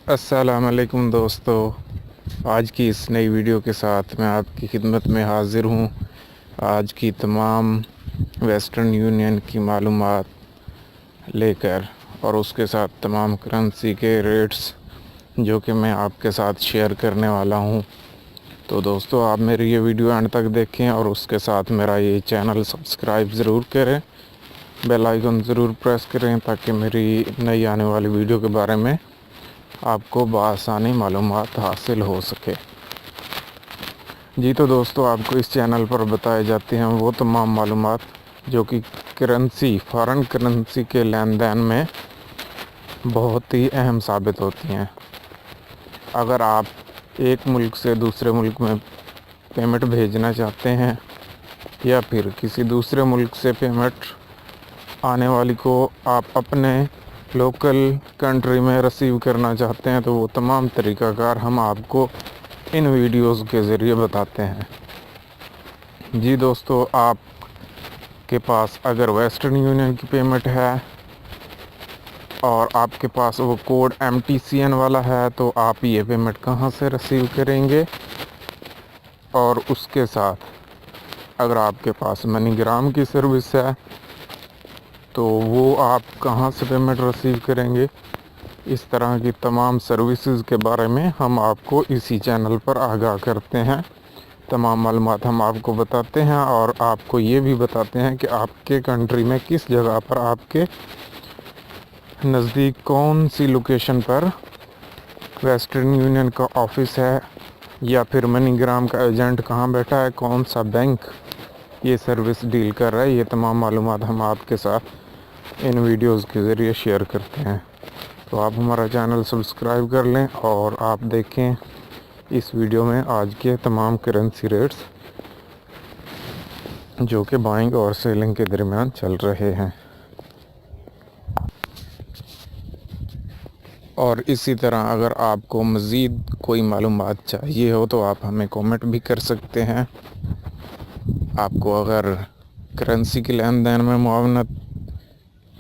अस्सलाम वालेकुम दोस्तों। आज की इस नई वीडियो के साथ मैं आपकी खिदमत में हाज़िर हूँ। आज की तमाम वेस्टर्न यूनियन की मालूमात लेकर और उसके साथ तमाम करेंसी के रेट्स जो कि मैं आपके साथ शेयर करने वाला हूँ। तो दोस्तों, आप मेरी ये वीडियो एंड तक देखें और उसके साथ मेरा ये चैनल सब्सक्राइब ज़रूर करें, बेल आइकन ज़रूर प्रेस करें ताकि मेरी नई आने वाली वीडियो के बारे में आपको बआसानी मालूमात हासिल हो सके। जी तो दोस्तों, आपको इस चैनल पर बताए जाते हैं वो तमाम मालूमात जो कि फ़ॉरेन करेंसी के लेन देन में बहुत ही अहम साबित होती हैं। अगर आप एक मुल्क से दूसरे मुल्क में पेमेंट भेजना चाहते हैं या फिर किसी दूसरे मुल्क से पेमेंट आने वाली को आप अपने लोकल कंट्री में रिसीव करना चाहते हैं, तो वो तमाम तरीक़ाकार हम आपको इन वीडियोस के ज़रिए बताते हैं। जी दोस्तों, आपके पास अगर वेस्टर्न यूनियन की पेमेंट है और आपके पास वो कोड MTCN वाला है, तो आप ये पेमेंट कहाँ से रिसीव करेंगे। और उसके साथ अगर आपके पास मनीग्राम की सर्विस है तो वो आप कहाँ से पेमेंट रिसीव करेंगे। इस तरह की तमाम सर्विसेज के बारे में हम आपको इसी चैनल पर आगाह करते हैं। तमाम मालूमात हम आपको बताते हैं और आपको ये भी बताते हैं कि आपके कंट्री में किस जगह पर आपके नज़दीक कौन सी लोकेशन पर वेस्टर्न यूनियन का ऑफिस है या फिर मनीग्राम का एजेंट कहाँ बैठा है, कौन सा बैंक ये सर्विस डील कर रहा है। ये तमाम मालूमात हम आपके साथ इन वीडियोस के ज़रिए शेयर करते हैं। तो आप हमारा चैनल सब्सक्राइब कर लें और आप देखें इस वीडियो में आज के तमाम करेंसी रेट्स जो कि बाइंग और सेलिंग के दरमियान चल रहे हैं। और इसी तरह अगर आपको मज़ीद कोई मालूमात चाहिए हो तो आप हमें कमेंट भी कर सकते हैं। आपको अगर करेंसी के लेन देन में मुआवनत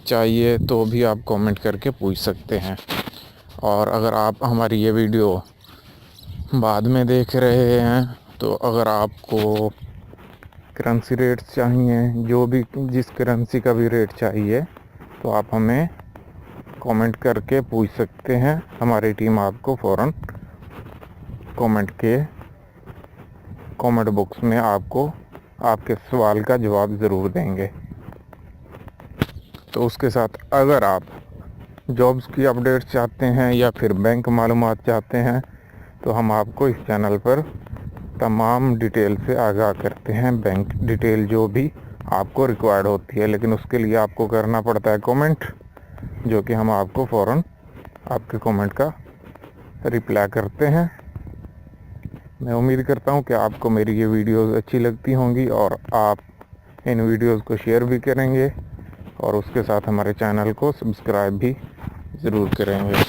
चाहिए तो भी आप कमेंट करके पूछ सकते हैं। और अगर आप हमारी ये वीडियो बाद में देख रहे हैं तो अगर आपको करेंसी रेट्स चाहिए, जो भी जिस करेंसी का भी रेट चाहिए, तो आप हमें कमेंट करके पूछ सकते हैं। हमारी टीम आपको फ़ौरन कमेंट बॉक्स में आपको आपके सवाल का जवाब ज़रूर देंगे। तो उसके साथ अगर आप जॉब्स की अपडेट चाहते हैं या फिर बैंक मालूमात चाहते हैं तो हम आपको इस चैनल पर तमाम डिटेल से आगाह करते हैं, बैंक डिटेल जो भी आपको रिक्वायर्ड होती है। लेकिन उसके लिए आपको करना पड़ता है कमेंट, जो कि हम आपको फ़ौरन आपके कमेंट का रिप्लाई करते हैं। मैं उम्मीद करता हूं कि आपको मेरी ये वीडियोस अच्छी लगती होंगी और आप इन वीडियोस को शेयर भी करेंगे और उसके साथ हमारे चैनल को सब्सक्राइब भी ज़रूर करेंगे।